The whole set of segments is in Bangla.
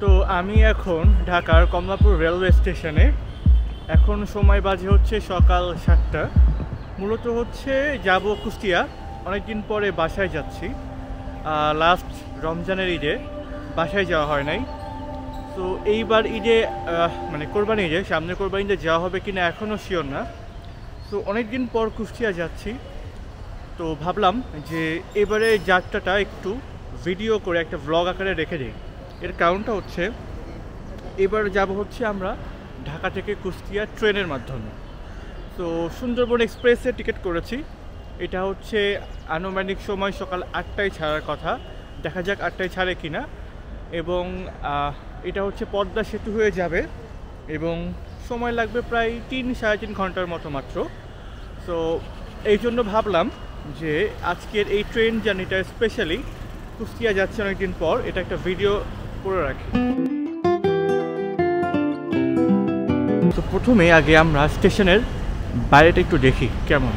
তো আমি এখন ঢাকার কমলাপুর রেলওয়ে স্টেশনে। এখন সময় বাজে হচ্ছে সকাল 7টা। মূলত হচ্ছে যাব কুষ্টিয়া। অনেকদিন পরে বাসায় যাচ্ছি। লাস্ট রমজানের ঈদে বাসায় যাওয়া হয় নাই। তো এইবার ঈদে মানে কোরবানি ঈদে, সামনে কোরবানি ঈদে যাওয়া হবে কিনা এখনও শিওর না। তো অনেকদিন পর কুষ্টিয়া যাচ্ছি। তো ভাবলাম যে এবারে যাত্রাটা একটু ভিডিও করে একটা ভ্লগ আকারে রেখে দিই। এর কারণটা হচ্ছে এবার যাব হচ্ছে আমরা ঢাকা থেকে কুষ্টিয়া ট্রেনের মাধ্যমে। তো সুন্দরবন এক্সপ্রেসে টিকিট করেছি। এটা হচ্ছে আনুমানিক সময় সকাল 8টায় ছাড়ার কথা। দেখা যাক 8টায় ছাড়ে কিনা। এবং এটা হচ্ছে পদ্মা সেতু হয়ে যাবে এবং সময় লাগবে প্রায় 3-3.5 ঘন্টার মতো মাত্র। তো এই জন্য ভাবলাম যে আজকের এই ট্রেন জার্নিটা স্পেশালি কুষ্টিয়া যাচ্ছে অনেকদিন পর, এটা একটা ভিডিও করে রাখি। তো প্রথমে আগে আমরা স্টেশনের বাইরেটা একটু দেখি কেমন।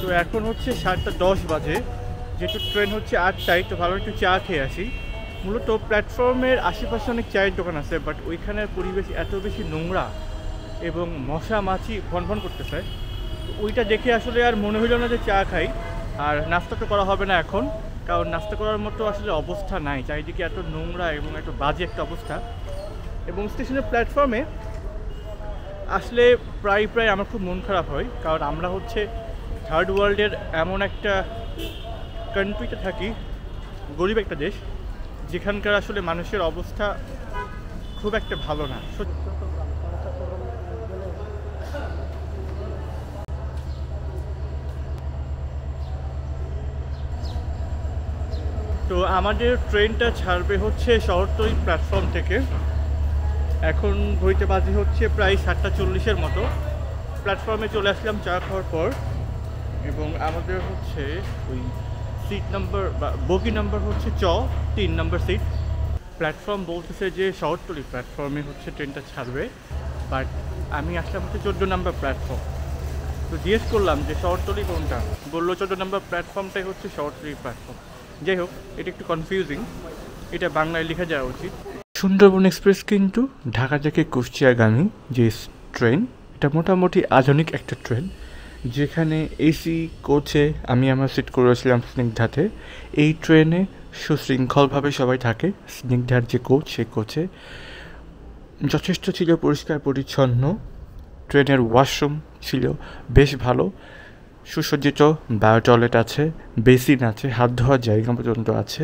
তো এখন হচ্ছে 7:10 বাজে, যেহেতু ট্রেন হচ্ছে 8টায়, তো ভালো একটু চা খেয়ে আসি। মূলত প্ল্যাটফর্মের আশেপাশে অনেক চায়ের দোকান আছে, বাট ওইখানের পরিবেশ এত বেশি নোংরা এবং মশা মাছি ভনভন করতেছে। তো ওইটা দেখে আসলে আর মনে হইল না যে চা খাই। আর নাস্তা তো করা হবে না এখন, কারণ নাস্তা করার মতো আসলে অবস্থা নাই, চারিদিকে এত নোংরা এবং এত বাজে একটা অবস্থা। এবং স্টেশনের প্ল্যাটফর্মে আসলে প্রায় আমার খুব মন খারাপ হয়, কারণ আমরা হচ্ছে থার্ড ওয়ার্ল্ডের এমন একটা কান্ট্রিতে থাকি, গরিব একটা দেশ, যেখানকার আসলে মানুষের অবস্থা খুব একটা ভালো না। তো আমাদের ট্রেনটা ছাড়বে হচ্ছে শহরতলি প্ল্যাটফর্ম থেকে। এখন ঘড়িতে বাজে হচ্ছে প্রায় 7:40 মতো। প্ল্যাটফর্মে চলে আসলাম চা খাওয়ার পর, এবং আমাদের হচ্ছে ওই সিট নাম্বার বা বগি নাম্বার হচ্ছে 3 নম্বর সিট। প্ল্যাটফর্ম বলতেছে যে শহরতলি প্ল্যাটফর্মে হচ্ছে ট্রেনটা ছাড়বে, বাট আমি আসলাম হচ্ছে 14 নম্বর প্ল্যাটফর্ম। তো জিজ্ঞেস করলাম যে শহরতলি কোনটা, বললো 14 নম্বর প্ল্যাটফর্মটাই হচ্ছে শহরতলি প্ল্যাটফর্ম। যাই হোক, এটা একটু কনফিউজিং, এটা বাংলায় লেখা যাওয়া উচিত। সুন্দরবন এক্সপ্রেস কিন্তু ঢাকা থেকে কুষ্টিয়াগামী যে ট্রেন, এটা মোটামুটি আধুনিক একটা ট্রেন, যেখানে এসি কোচে আমি আমার সিট করেছিলাম স্নিগ্ধাতে। এই ট্রেনে সুশৃঙ্খলভাবে সবাই থাকে। স্নিগ্ধার যে কোচ, সেই কোচে যথেষ্ট ছিল পরিষ্কার পরিচ্ছন্ন। ট্রেনের ওয়াশরুম ছিল বেশ ভালো, সুসজ্জিত, বায়ো টয়লেট আছে, বেসিন আছে, হাত ধোয়ার জায়গা পর্যন্ত আছে,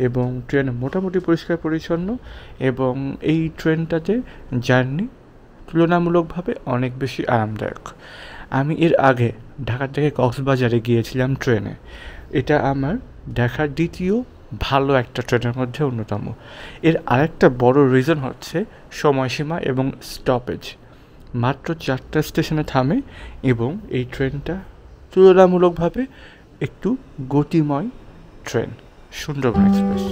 এবং ট্রেন মোটামুটি পরিষ্কার পরিচ্ছন্ন। এবং এই ট্রেনটাতে জার্নি তুলনামূলকভাবে অনেক বেশি আরামদায়ক। আমি এর আগে ঢাকা থেকে কক্সবাজারে গিয়েছিলাম ট্রেনে। এটা আমার দেখার দ্বিতীয় ভালো একটা ট্রেনের মধ্যে অন্যতম। এর আরেকটা বড় রিজন হচ্ছে সময়সীমা এবং স্টপেজ। মাত্র 4টা স্টেশনে থামে, এবং এই ট্রেনটা তুলনামূলকভাবে একটু গতিময় ট্রেন, সুন্দরবন এক্সপ্রেস।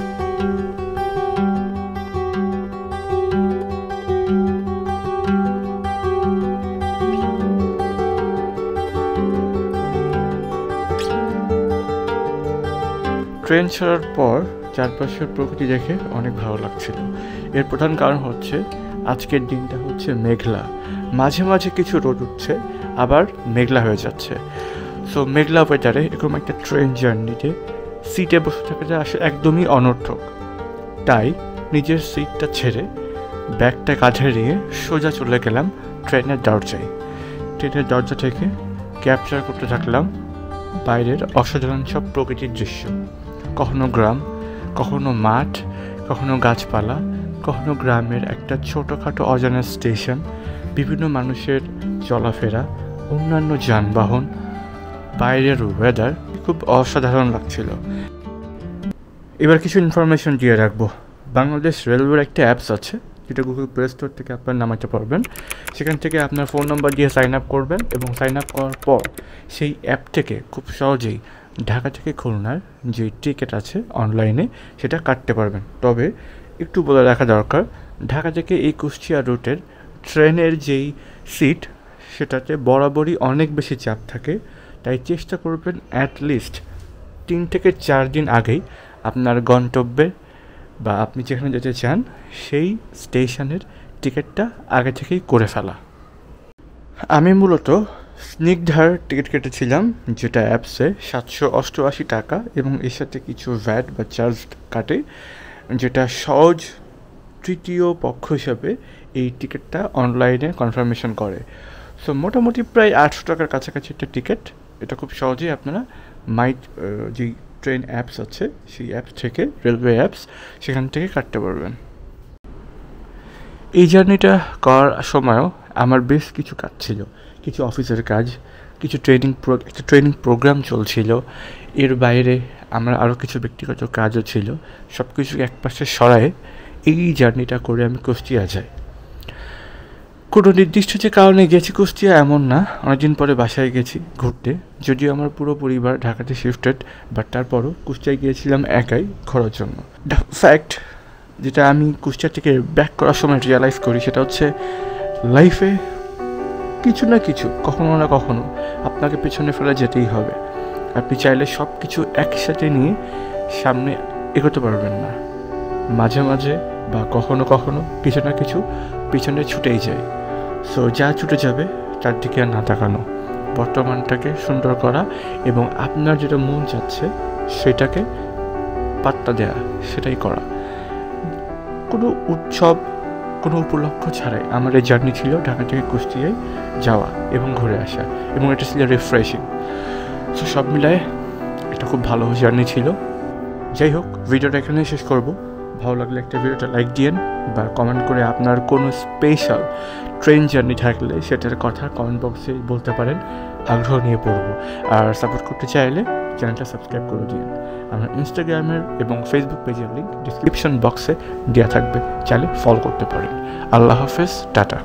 ট্রেন ছাড়ার পর চারপাশের প্রকৃতি দেখে অনেক ভালো লাগছিল। এর প্রধান কারণ হচ্ছে আজকের দিনটা হচ্ছে মেঘলা, মাঝে মাঝে কিছু রোদ উঠছে, আবার মেঘলা হয়ে যাচ্ছে। সো মেঘলা ওয়েদারে এরকম একটা ট্রেন জার্নিতে সিটে বসে থাকাটা আসলে একদমই অনর্থক। তাই নিজের সিটটা ছেড়ে ব্যাগটা কাঁধে নিয়ে সোজা চলে গেলাম ট্রেনের দরজায়। ট্রেনের দরজা থেকে ক্যাপচার করতে থাকলাম বাইরের অসাধারণ সব প্রকৃতির দৃশ্য। কখনো গ্রাম, কখনো মাঠ, কখনো গাছপালা, কখনো গ্রামের একটা ছোটোখাটো অজানা স্টেশন, বিভিন্ন মানুষের চলাফেরা, অন্যান্য যানবাহন, বাইরের ওয়েদার খুব অসাধারণ লাগছিল। এবার কিছু ইনফরমেশন দিয়ে রাখবো। বাংলাদেশ রেলওয়ের একটা অ্যাপস আছে, যেটা গুগল প্লে স্টোর থেকে আপনার নামাতে পারবেন। সেখান থেকে আপনার ফোন নাম্বার দিয়ে সাইন আপ করবেন এবং সাইন আপ করার পর সেই অ্যাপ থেকে খুব সহজেই ঢাকা থেকে খুলনার যে টিকিট আছে অনলাইনে সেটা কাটতে পারবেন। তবে একটু বলে রাখা দরকার, ঢাকা থেকে এই কুষ্টিয়া রুটের ট্রেনের যেই সিট সেটাতে বরাবরই অনেক বেশি চাপ থাকে, তাই চেষ্টা করবেন অ্যাটলিস্ট 3 থেকে 4 দিন আগেই আপনার গন্তব্যে বা আপনি যেখানে যেতে চান সেই স্টেশনের টিকিটটা আগে থেকেই করে ফেলা। আমি মূলত স্নিগ্ধার টিকিট কেটেছিলাম, যেটা অ্যাপসে 788 টাকা এবং এর সাথে কিছু ভ্যাট বা চার্জ কাটে, যেটা সহজ তৃতীয় পক্ষ হিসাবে এই টিকিটটা অনলাইনে কনফার্মেশন করে। সো মোটামুটি প্রায় 800 টাকার কাছাকাছি একটা টিকিট। এটা খুব সহজেই আপনারা যেই ট্রেন অ্যাপস আছে সেই অ্যাপস থেকে, রেলওয়ে অ্যাপস, সেখান থেকে কাটতে পারবেন। এই জার্নিটা করার সময়ও আমার বেশ কিছু কাজ ছিল, কিছু অফিসের কাজ, কিছু একটা ট্রেনিং প্রোগ্রাম চলছিল। এর বাইরে আমার আরও কিছু ব্যক্তিগত কাজও ছিল। সব কিছু একপাশে সরায়ে এই জার্নিটা করে আমি কুষ্টিয়া যাই। কোনো নির্দিষ্ট যে কারণে গেছি কুষ্টিয়া এমন না, অনেকদিন পরে বাসায় গেছি ঘুরতে। যদিও আমার পুরো পরিবার ঢাকাতে শিফটেড, বাট তারপরও কুষ্টিয়ায় গিয়েছিলাম একাই ঘোরার জন্য। ফ্যাক্ট যেটা আমি কুষ্টিয়া থেকে ব্যাক করার সময় রিয়ালাইজ করি সেটা হচ্ছে লাইফে কিছু না কিছু কখনো না কখনো আপনাকে পেছনে ফেলে যেতেই হবে। আপনি চাইলে সব কিছু একসাথে নিয়ে সামনে এগোতে পারবেন না। মাঝে মাঝে বা কখনো কখনো কিছু না কিছু পিছনে ছুটেই যায়। সো যা ছুটে যাবে তার দিকে আর না তাকানো, বর্তমানটাকে সুন্দর করা এবং আপনার যেটা মন চাচ্ছে সেটাকে পাত্তা দেওয়া, সেটাই করা। কোনো উৎসব, কোনো উপলক্ষ ছাড়াই আমার এই জার্নি ছিল ঢাকা থেকে কুষ্টিয়ায় যাওয়া এবং ঘুরে আসা, এবং এটা ছিল রিফ্রেশিং। সো সব মিলায় এটা খুব ভালো জার্নি ছিল। যাই হোক, ভিডিওটা এখানেই শেষ করব। ভালো লাগলে একটা ভিডিওটা লাইক দিয়েন বা কমেন্ট করে আপনার কোনো স্পেশাল ট্রেন জার্নি থাকলে সেটার কথা কমেন্ট বক্সে বলতে পারেন, আগ্রহ নিয়ে পড়ব। আর সাপোর্ট করতে চাইলে চ্যানেলটা সাবস্ক্রাইব করে দিন। আমার ইনস্টাগ্রামের এবং ফেসবুক পেজের লিঙ্ক ডিসক্রিপশন বক্সে দেওয়া থাকবে, চাইলে ফলো করতে পারেন। আল্লাহ হাফেজ, টাটা।